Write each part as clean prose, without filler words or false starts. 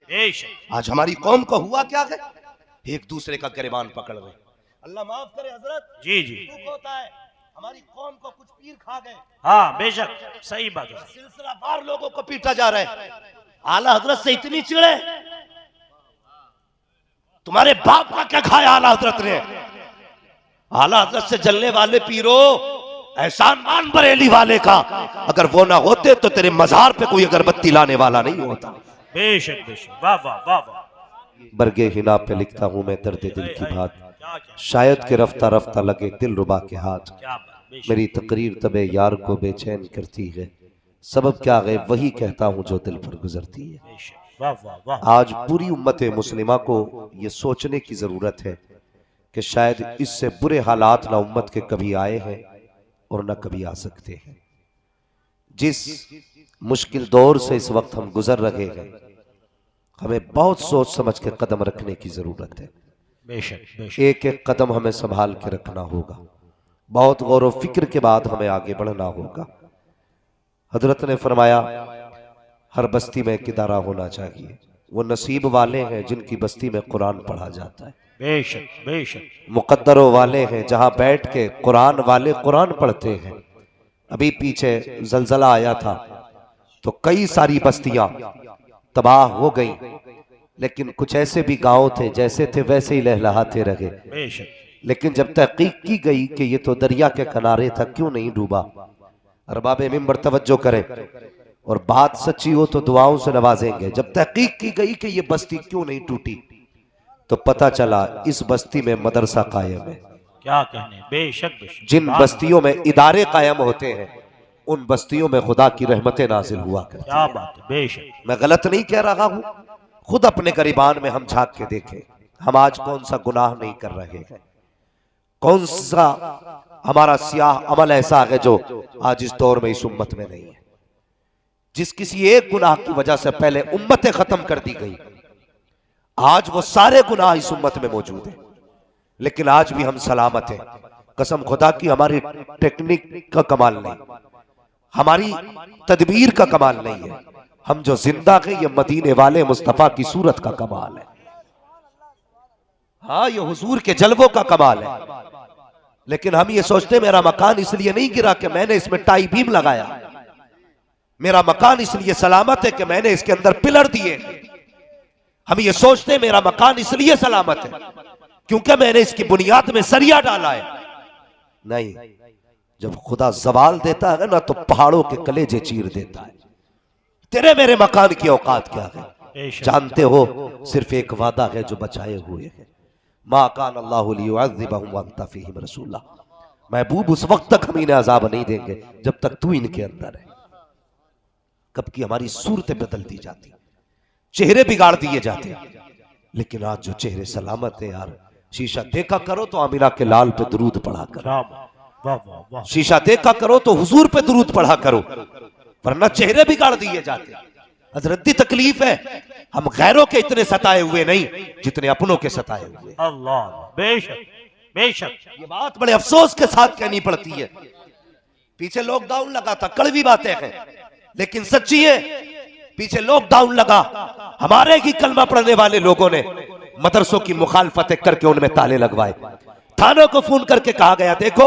आज हमारी कौम को हुआ क्या है, एक दूसरे का गिरबान पकड़ गए। अल्लाह माफ करे हजरत, जी जी दुख होता है हमारी कौम को कुछ पीर खा गए। हाँ बेशक सही बात है। सिलसिलावार लोगों को पीटा जा रहा है। आला हजरत से इतनी चिड़े, तुम्हारे बाप का क्या खाया आला हजरत ने? आला हजरत से जलने वाले पीरो एहसान मान बरेली वाले का, अगर वो ना होते तो तेरे मजार पे कोई अगरबत्ती लाने वाला नहीं होता। बेशक बेशक, वाह वाह वाह वाह। बरगे हिना पे लिखता हूँ मैं दर्द दिल की बात, शायद के रफ्ता रफ्ता लगे दिल रुबा के हाथ। मेरी तकरीर तबे यार को बेचैन करती है, सबब क्या है वही कहता हूँ जो दिल पर गुजरती है। वाह वाह वाह। आज पूरी उम्मत मुस्लिमा को ये सोचने की जरूरत है कि शायद इससे बुरे हालात ना उम्मत के कभी आए हैं और न कभी आ सकते हैं। जिस मुश्किल दौर से इस वक्त हम गुजर रहे हैं, हमें बहुत सोच समझ के कदम रखने की जरूरत है। बेशक बेशक, एक एक कदम हमें संभाल के रखना होगा, बहुत गौर व फिक्र के बाद हमें आगे बढ़ना होगा। हजरत ने फरमाया हर बस्ती में एक इदारा होना चाहिए, वो नसीब वाले हैं जिनकी बस्ती में कुरान पढ़ा जाता है। बेशक बेशक, मुकद्दरों वाले हैं जहां बैठ के कुरान वाले कुरान पढ़ते हैं। अभी पीछे जलजला आया था तो कई सारी बस्तियां तबाह हो गई, लेकिन कुछ ऐसे भी गांव थे जैसे थे वैसे ही लहलहाते रहे। बेशक। लेकिन जब तहकीक की गई कि ये तो दरिया के किनारे था, क्यों नहीं डूबा? अरबाब मिंबर तवज्जो करें, और बात सच्ची हो तो दुआओं से नवाजेंगे। जब तहकीक की गई कि ये बस्ती क्यों नहीं टूटी, तो पता चला इस बस्ती में मदरसा कायम है। क्या कहने, बेशक बेशक। जिन बस्तियों में इदारे कायम होते हैं उन बस्तियों में खुदा की रहमतें नाजिल हुआ करती क्या हैं। बात है, बेशक। मैं गलत नहीं कह रहा हूं, खुद अपने गरीबान में हम झांक के देखें, हम आज कौन सा गुनाह नहीं कर रहे हैं, कौन सा हमारा सियाह अमल ऐसा है जो आज इस दौर में इस उम्मत में नहीं है। जिस किसी एक गुनाह की वजह से पहले उम्मतें खत्म कर दी गई, आज वो सारे गुनाह इस उम्मत में मौजूद हैं, लेकिन आज भी हम सलामत हैं। कसम खुदा की हमारी टेक्निक का कमाल नहीं, हमारी तदबीर का कमाल नहीं है, हम जो जिंदा हैं ये मदीने वाले मुस्तफा की सूरत का कमाल है। हाँ, ये हुजूर के जलवों का कमाल है। लेकिन हम ये सोचते मेरा मकान इसलिए नहीं गिरा कि मैंने इसमें टाई बीम लगाया, मेरा मकान इसलिए सलामत है कि मैंने इसके अंदर पिलर दिए। हम ये सोचते मेरा मकान इसलिए सलामत है क्योंकि मैंने इसकी बुनियाद में सरिया डाला है। नहीं, जब खुदा जवाल देता है ना तो पहाड़ों के कलेजे चीर देता है। तेरे मेरे मकान की औकात क्या है जानते हो? सिर्फ एक वादा है जो बचाए हुए है, मा कान अल्लाहु लियुअज़्ज़िबहुम व अंता फ़ीहिम रसूला। महबूब उस वक्त तक हम इन्हें अज़ाब नहीं देंगे जब तक तू इनके अंदर है। कब की हमारी सूरतें बदल दी जाती, चेहरे बिगाड़ दिए जाते, लेकिन आज जो चेहरे सलामत है यार, शीशा देखा करो तो आमिना के लाल पे दुरूद पढ़ा करो, शीशा देखा करो तो हुजूर पे दुरूद पढ़ा करो, वरना चेहरे बिगाड़ दिए जाते। हजरती तकलीफ है, हम गैरों के इतने सताए हुए नहीं जितने अपनों के सताए हुए। अल्लाह, बेशक बेशक। ये बात बड़े अफसोस के साथ कहनी पड़ती है। पीछे लॉकडाउन लगा था, कड़वी बातें हैं लेकिन सच्ची है। पीछे लॉकडाउन लगा, हमारे ही कलमा पढ़ने वाले लोगों ने मदरसों की मुखालफतें करके उनमें ताले लगवाए। थानों को फोन करके कहा गया देखो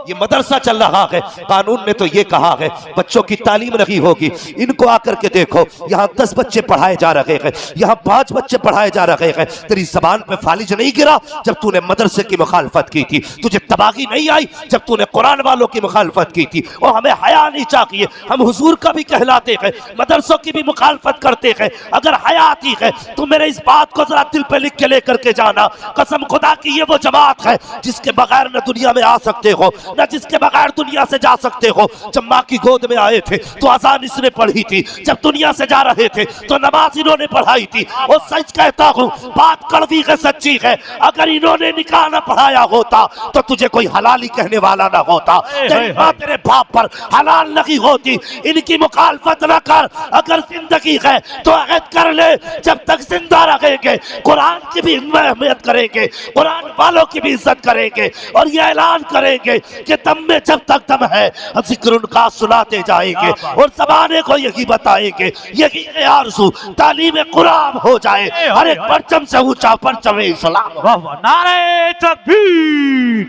ये मदरसा चल रहा है, कानून ने तो ये कहा है बच्चों की तालीम नहीं होगी, इनको आकर के देखो यहाँ 10 बच्चे पढ़ाए जा रहे हैं, यहाँ 5 बच्चे पढ़ाए जा रहे हैं। तेरी जबान पे फालिज नहीं गिरा जब तूने मदरसे की मुखालफत की थी? तुझे तबाही नहीं आई जब तूने कुरान वालों की मुखालफत की थी? और हमें हया नहीं चाहिए, हम हुजूर का भी कहलाते हैं, मदरसों की भी मुखालफत करते हैं। अगर हया आती है तो मेरे इस बात को जरा दिल पे लिख के लेकर के जाना, कसम खुदा की ये वो जमात है जिसके बगैर न दुनिया में आ सकते हो न जिसके बगैर दुनिया से जा सकते हो। जब माँ की गोद में आए थे तो अजान इसने पढ़ी थी, जब दुनिया से जा रहे थे तो नमाज इन्होंने पढ़ाई थी। और सच कहता हूँ, बात कड़वी है सच्ची है, अगर इन्होंने निकाह न पढ़ाया होता तो तुझे कोई हलाली कहने वाला ना होता, तेरी माँ तेरे बाप पर हलाल नहीं होती। इनकी मुखालफत न कर, अगर जिंदगी है तो अहद कर ले जब तक जिंदा रहेंगे कुरान की भी अहमियत करेंगे, कुरान वालों की भी इज्जत करेंगे और ये ऐलान करेंगे कि दम में जब तक दम है जिक्र उनका सुनाते जाएंगे और ज़माने को यही बताएंगे यही आरज़ू तालीम कुरान हो जाए, हर एक परचम से ऊंचा परचम इस्लाम। वाह वाह, नारे तकबीर,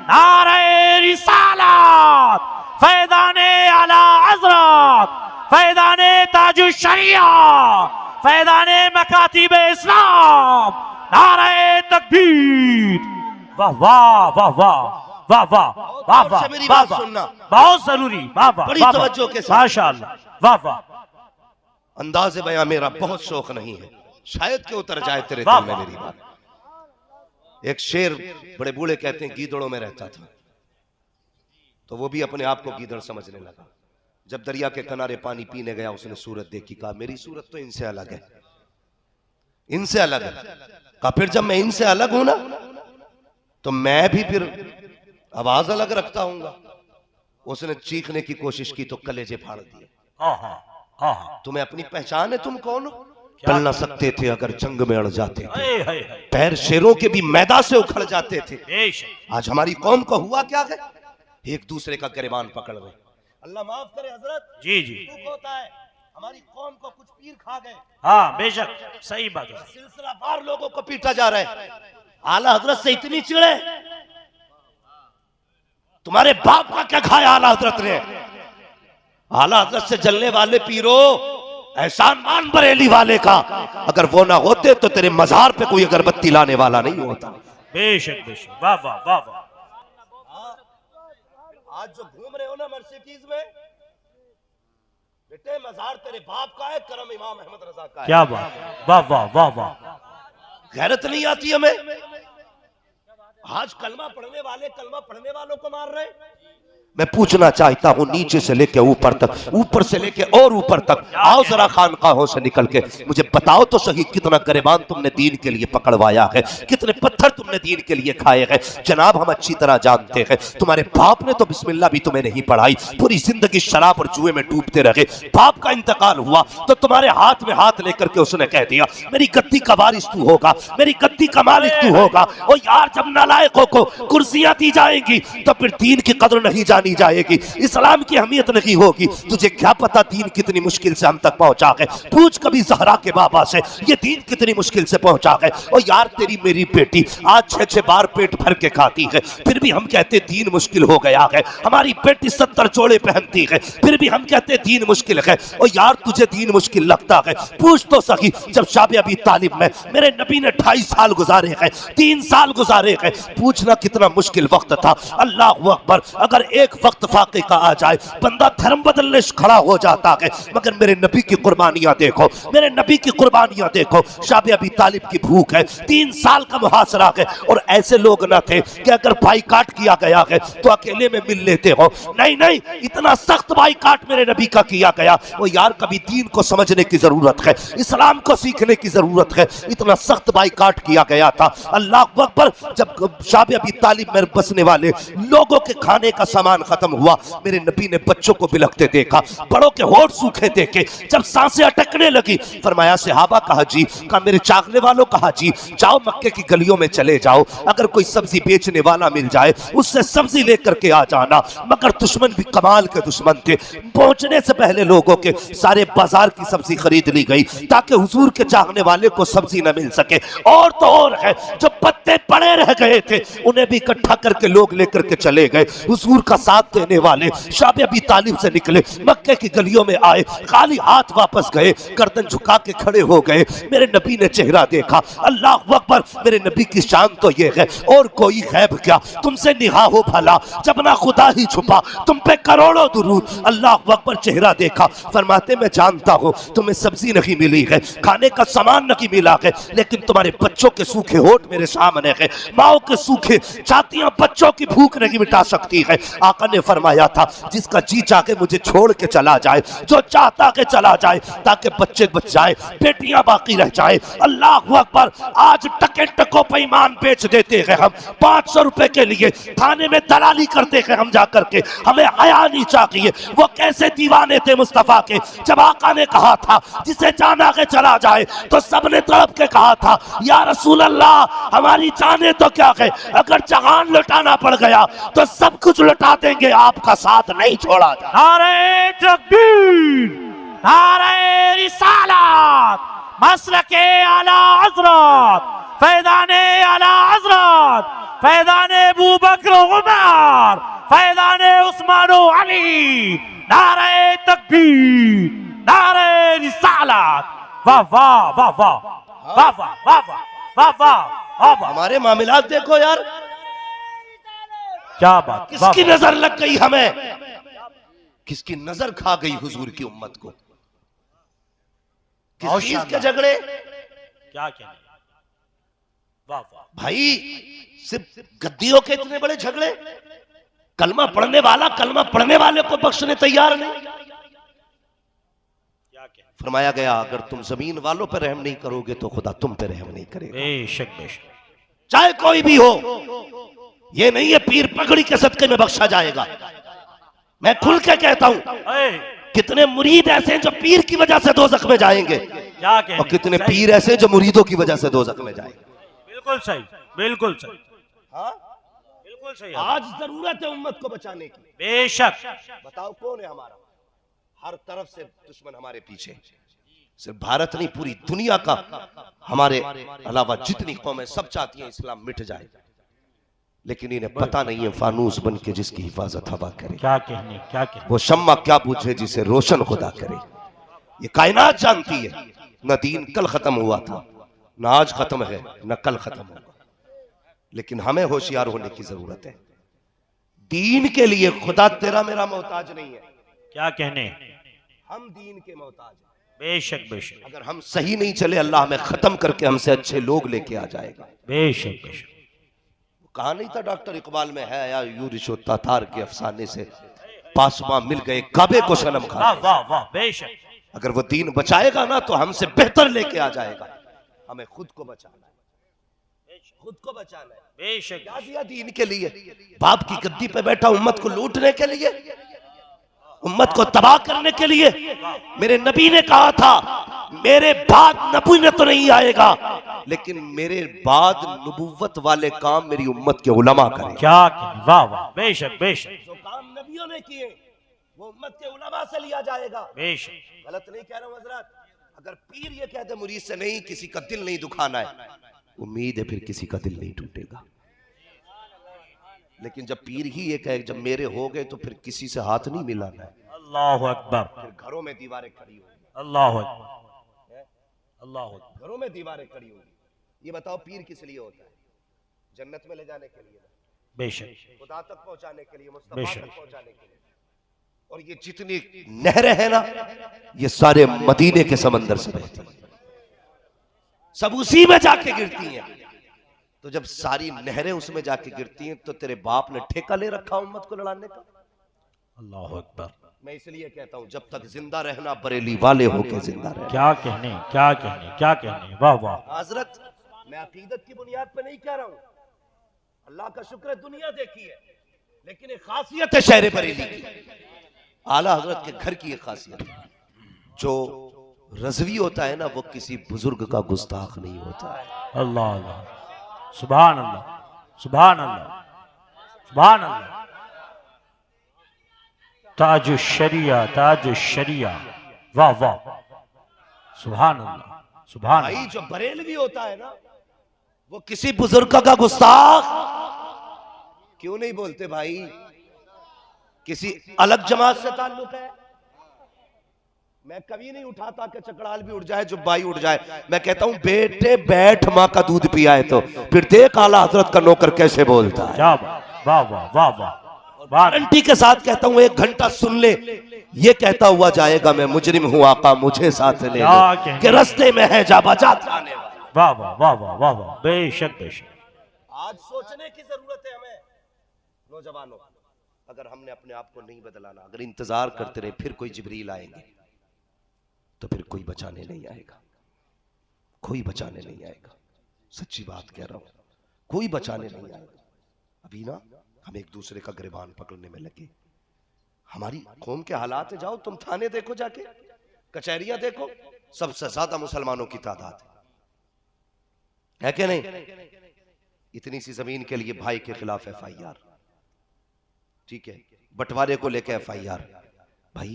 नारे रिसालत, फैज़ाने आला हज़रत, फैज़ाने ताजुश शरिया, फैज़ाने मकातिब इस्लाम, नारे तकबीर। वाह वाह वाह वाह वाह वाह वाह वाह, मेरी बात सुनना बहुत जरूरी। वाह वाह, बड़ी वाह, तवज्जो के साथ। माशाअल्लाह, वाह वाह। अंदाज़े बयां मेरा बहुत शौक नहीं है, शायद के उतर जाए तेरे वाह, दिल में वाह। मेरी बात। एक शेर बड़े बूढ़े कहते हैं गीदड़ों में रहता था, तो वो भी अपने आप को गीदड़ समझने लगा। जब दरिया के किनारे पानी पीने गया उसने सूरत देखी, कहा मेरी सूरत तो इनसे अलग है, इनसे अलग है। कहा फिर जब मैं इनसे अलग हूं ना तो मैं भी फिर आवाज अलग रखता हूंगा। उसने चीखने की कोशिश की तो कलेजे फाड़ दिए। हाँ हाँ हाँ हाँ, तुम्हें अपनी पहचान है, तुम कौन हो? टल न सकते थे अगर जंग में अड़ जाते थे, हाय हाय हाय, पैर शेरों के भी मैदा से उखड़ जाते थे। बेशक। आज हमारी कौम को हुआ क्या है, एक दूसरे का गिरबान पकड़ रहे। अल्लाह माफ करे हजरत, जी जी, दुख होता है हमारी कौम को कुछ पीर खा गए, हाँ बेशक, सही बात है। सिलसिला बार लोगों को पीटा जा रहा है। आला हजरत से इतनी चिड़े, तुम्हारे बाप का क्या खाया आला हजरत ने? आला हजरत से जलने वाले पीरो एहसान मान बरेली वाले का, अगर वो ना होते तो तेरे मजार पे कोई अगरबत्ती लाने वाला नहीं होता। बेशक बेशक, वाह वाह वाह वाह। आज जो घूम रहे हो ना मर्सिडीज में, बेटे मजार तेरे बाप का है, करम इमाम अहमद रजा का है। क्या बात, वाह वाह वाह वाह। गैरत नहीं आती हमें? आज कलमा पढ़ने वाले कलमा पढ़ने वालों को मार रहे। मैं पूछना चाहता हूं नीचे से लेके ऊपर तक, ऊपर से लेके और ऊपर तक, आओ जरा खानकाहों से निकल के मुझे बताओ तो सही, कितना गिरबान तुमने दीन के लिए पकड़वाया है, कितने पत्थर तुमने दीन के लिए खाए हैं। जनाब हम अच्छी तरह जानते हैं तुम्हारे बाप ने तो बिस्मिल्लाह भी तुम्हें नहीं पढ़ाई, पूरी जिंदगी शराब और जुए में डूबते रहे। बाप का इंतकाल हुआ तो तुम्हारे हाथ में हाथ लेकर के उसने कह दिया मेरी गद्दी का वारिस तू होगा, मेरी गद्दी का मालिक तू होगा। और यार जब नालायकों को कुर्सियां दी जाएंगी तो फिर दीन की कदर नहीं जानी जाएगी, इस्लाम की अहमियत नहीं होगी। तुझे क्या पता दीन कितनी मुश्किल से हम तक पहुंचा है? पूछ कभी ज़हरा के बाबा से ये दीन कितनी मुश्किल से पहुंचा है। और यार तेरी मेरी बेटी आज 6-6 बार पेट भर के खाती है, फिर भी हम कहते दीन मुश्किल हो गया है। हमारी बेटी 70 जोड़े पहनती है, फिर भी हम कहते दीन मुश्किल है। और यार तुझे दीन मुश्किल लगता है? पूछ तो सही, जब शाबे अबी तालिब में मेरे नबी ने 2.5 साल गुजारे हैं, 3 साल गुजारे हैं, पूछना कितना मुश्किल वक्त था। अल्लाह अकबर, अगर एक वक्त फाके का आ जाए बंदा धर्म बदलने से खड़ा हो जाता है। मगर मेरे नबी की कुर्बानियां देखो, मेरे नबी की कुर्बानियां देखो। शाबे अबी तालिब की भूख है, 3 साल का मुहासरा है, और ऐसे लोग न थे कि अगर बाईकाट किया गया है तो अकेले में मिल लेते हो। नहीं नहीं, इतना सख्त बाईकाट मेरे नबी का किया गया। वो यार कभी दीन को समझने की जरूरत है, इस्लाम को सीखने की जरूरत है, इतना सख्त बाईकाट किया गया था। अल्लाह अकबर, जब शाबे अबी तालिब में बसने वाले लोगों के खाने का सामान खत्म हुआ, मेरे नबी ने बच्चों को बिलखते देखा, बड़ों के होठ सूखे देखे, जब सांसें अटकने लगी फरमाया सहाबा कहा जी, कहा मेरे चाखने वालों कहा जी, जाओ मक्के की गलियों में चले जाओ, अगर कोई सब्जी बेचने वाला मिल जाए उससे सब्जी लेकर के आ जाना। मगर दुश्मन भी कमाल के दुश्मन थे, पहुंचने से पहले लोगों के सारे बाजार की सब्जी खरीद ली गई ताकि हुजूर के चाहने वाले को सब्जी न मिल सके। और तो और है, जो पत्ते पड़े रह गए थे उन्हें भी इकट्ठा करके लोग लेकर के चले गए। हुजूर का साथ देने वाले शाबे अबी तालिब से निकले, मक्के की गलियों में आए, खाली हाथ वापस गए, गर्दन झुका के खड़े हो गए। मेरे नबी ने चेहरा देखा, अल्लाह अकबर, मेरे नबी की शान तो ये है, और कोई गैब क्या, तुमसे निगाह हो भला, जब ना खुदा ही छुपा, तुम पे करोड़ों दुरूद। अल्लाह अकबर, चेहरा देखा, फरमाते मैं जानता हूं तुम्हें सब्जी नहीं मिली है, खाने का सामान नहीं मिला है, लेकिन तुम्हारे बच्चों के सूखे होठ मेरे सामने है, माओ के सूखे छातियां बच्चों की भूख नहीं मिटा सकती है। आका आका ने फरमाया था, जिसका जी चाहे मुझे छोड़ के चला जाए, जो चाहता के चला जाए ताकि बच्चे बच जाए, बेटियां बाकी रह जाए। अल्लाह अकबर। आज टके टकों पे ईमान बेच देते हैं हम 500 रुपए के लिए, थाने में दलाली करते हैं हम जाकर के, हमें हया नहीं चाहिए। वो कैसे दीवाने थे मुस्तफा के, जब आका ने कहा था जिसे जाना के चला जाए तो सबने तड़प के कहा था, या रसूल अल्लाह हमारी जाने तो क्या है, अगर जहान लुटाना पड़ गया तो सब कुछ लुटा देंगे, आपका साथ नहीं छोड़ा जाए। नारे तकबीर, नारे रिसालत, मसलके आला हज़रत, फैज़ाने आला हज़रत, फैज़ाने अबू बकर उमर, फैज़ाने उस्मान व अली। नारे तकबीर, नारे रिसालत। वाह वाह वाह वाह वाह वाह वाह वाह वाह वाह वाह। हमारे मामलात देखो यार, क्या बात, किसकी नजर लग गई हमें, किसकी नजर खा गई हुजूर की उम्मत को, किस चीज के झगड़े, क्या कहने। वाह वाह भाई सिर्फ गद्दियों के इतने बड़े झगड़े, कलमा पढ़ने वाला कलमा पढ़ने वाले को बख्शने तैयार नहीं। क्या कहने। फरमाया गया अगर तुम जमीन वालों पर रहम नहीं करोगे तो खुदा तुम पे रहम नहीं करेगा, बेशक बेशक। चाहे कोई भी हो। ये नहीं है पीर पगड़ी के सदके में बख्शा जाएगा। मैं खुल के कहता हूं, कितने मुरीद ऐसे हैं जो पीर की वजह से दोज़ख में जाएंगे, क्या कहने। और कितने पीर ऐसे जो मुरीदों की वजह से दोज़ख में जाएंगे। बिल्कुल सही, बिल्कुल सही। हाँ? बिल्कुल सही। आज जरूरत है उम्मत को बचाने की। बेशक। बताओ कौन है हमारा, हर तरफ से दुश्मन हमारे पीछे, सिर्फ भारत नहीं पूरी दुनिया का हमारे अलावा जितनी कौमें सब चाहती हैं इस्लाम मिट जाए, लेकिन इन्हें पता नहीं है फानूस बन के जिसकी हिफाजत हवा करे, क्या कहने, क्या कहने। वो शम्मा क्या पूछे जिसे रोशन खुदा करे। ये कायनात जानती है न दीन कल खत्म हुआ था, न आज खत्म है, न कल खत्म होगा, लेकिन हमें होशियार होने की जरूरत है। दीन के लिए खुदा तेरा मेरा मोहताज नहीं है, क्या कहने। हम दीन के मोहताज हैं। बेशक बेशक। अगर हम सही नहीं चले अल्लाह हमें खत्म करके हमसे अच्छे लोग लेके आ जाएगा। बेशक बेशक। कहा नहीं था डॉक्टर इकबाल में है या यूरिशो तातार के अफसाने से पासवां मिल गए काबे को सनम खा। वाह वाह वाह बेशक। अगर वो दीन बचाएगा ना तो हमसे बेहतर लेके आ जाएगा। हमें खुद को बचाना है, खुद को बचाना है। बेशक। क्या दिया दीन के लिए, बाप की गद्दी पे बैठा उम्मत को लूटने के लिए, उम्मत को तबाह करने के लिए। मेरे नबी ने कहा था मेरे बाद नबी ने तो नहीं आएगा, लेकिन मेरे बाद नबूवत वाले काम मेरी उम्मत के उलमा करें। क्या कहने। वाह वाह बेशक बेशक। जो काम नबियों ने किए वो उम्मत के उलमा से लिया जाएगा। बेशक। गलत नहीं कह रहा हूं हजरत। अगर पीर ये कहते मुरीद से नहीं किसी का दिल नहीं दुखाना है, उम्मीद है फिर किसी का दिल नहीं टूटेगा। लेकिन जब पीर ही ये कहे जब मेरे हो गए तो फिर किसी से हाथ नहीं मिलाना है, अल्लाह अकबर। फिर घरों में दीवारें खड़ी होंगी। अल्लाह अकबर, अल्लाह अकबर। घरों में दीवारें खड़ी होंगी। ये बताओ पीर किस लिए होता है? जन्नत में ले जाने के लिए, बेशक खुदा तक पहुंचाने के लिए, मुस्तफा बेशक। तक पहुंचाने के लिए। और ये जितनी नहरें हैं ना ये सारे मदीने के समंदर से बहती हैं, सब उसी में जाके गिरती हैं। तो जब सारी नहरें उसमें जाके गिरती हैं तो तेरे बाप ने ठेका ले रखा उम्मत को लड़ाने का। अल्लाह अकबर। मैं इसलिए कहता हूं जब तक जिंदा रहना बरेली वाले होके जिंदा रहना। क्या कहने, क्या कहने, क्या कहने। वाह वाह। हजरत मैं अकीदत की बुनियाद पे नहीं कह रहा हूं, अल्लाह का शुक्र है दुनिया देखी है, लेकिन एक खासियत है शहर बरेली की, आला हजरत के घर की एक खासियत है, जो रजवी होता है ना वो किसी बुजुर्ग का गुस्ताख नहीं होता है। अल्लाह अल्लाह, सुभान अल्लाह, सुभान अल्लाह, सुभान अल्लाह। ताजु शरिया, ताजु शरिया। वाह वाह, सुभान अल्लाह, सुभान भाई अल्लाह। जो बरेलवी होता है ना वो किसी बुजुर्ग का गुस्ताख क्यों नहीं बोलते भाई? किसी अलग जमात से ताल्लुक है। मैं कभी नहीं उठाता कि चकड़ाल भी उड़ जाए, जुब्बाई उड़ जाए। मैं कहता हूं बेटे बैठ, माँ का दूध पिया है तो फिर देख आला हजरत का नौकर कैसे बोलता है। क्या बात, वाह वाह वाह वाह। गारंटी के साथ कहता हूं 1 घंटा सुन ले, ये कहता हुआ जाएगा मैं मुजरिम हूं आका मुझे साथ ले ले, कि रास्ते में है जा बजा आने वाला। वाह वाह वाह वाह वाह वाह। बेशक बेशक। आज सोचने की जरूरत है हमें नौजवानों, अगर हमने अपने आप को नहीं बदलाना, अगर इंतजार करते रहे फिर कोई जिब्रील आएंगे, तो फिर कोई बचाने नहीं आएगा, कोई बचाने नहीं आएगा। सच्ची बात कह रहा हूं, कोई बचाने नहीं आएगा। अभी ना हम एक दूसरे का गिरबान पकड़ने में लगे। हमारी कौम के हालात है, जाओ तुम थाने देखो, जाके कचहरियां देखो, सबसे ज्यादा मुसलमानों की तादाद है कि नहीं? इतनी सी जमीन के लिए भाई के खिलाफ FIR, ठीक है, बंटवारे को लेकर FIR। भाई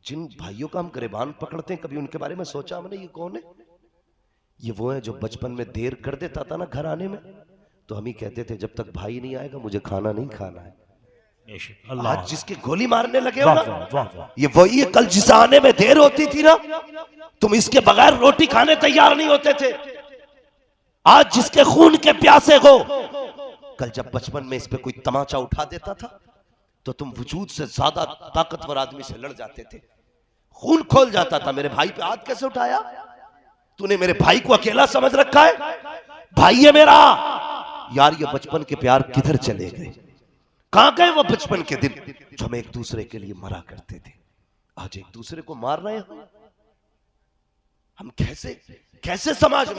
जिन भाइयों का हम गिरबान पकड़ते हैं, कभी उनके बारे में सोचा हमने ये कौन है? ये वो है जो बचपन में देर कर देता था ना घर आने में, तो हम ही कहते थे जब तक भाई नहीं आएगा मुझे खाना नहीं खाना है। आज जिसकी गोली मारने लगे हो ना, ये वही है कल जिसे आने में देर होती थी ना, तुम इसके बगैर रोटी खाने तैयार नहीं होते थे। आज जिसके खून के प्यासे हो, कल जब बचपन में इस पे कोई तमाचा उठा देता था तो तुम वजूद से ज्यादा ताकतवर आदमी से लड़ जाते थे, खून खोल जाता था। मेरे भाई पे हाथ कैसे उठाया तूने? मेरे भाई को अकेला समझ रखा है? भाई है मेरा यार। ये बचपन के प्यार किधर चले गए? कहां गए वो बचपन के दिन जो हम एक दूसरे के लिए मरा करते थे? आज एक दूसरे को मार रहे हैं हम। कैसे समाज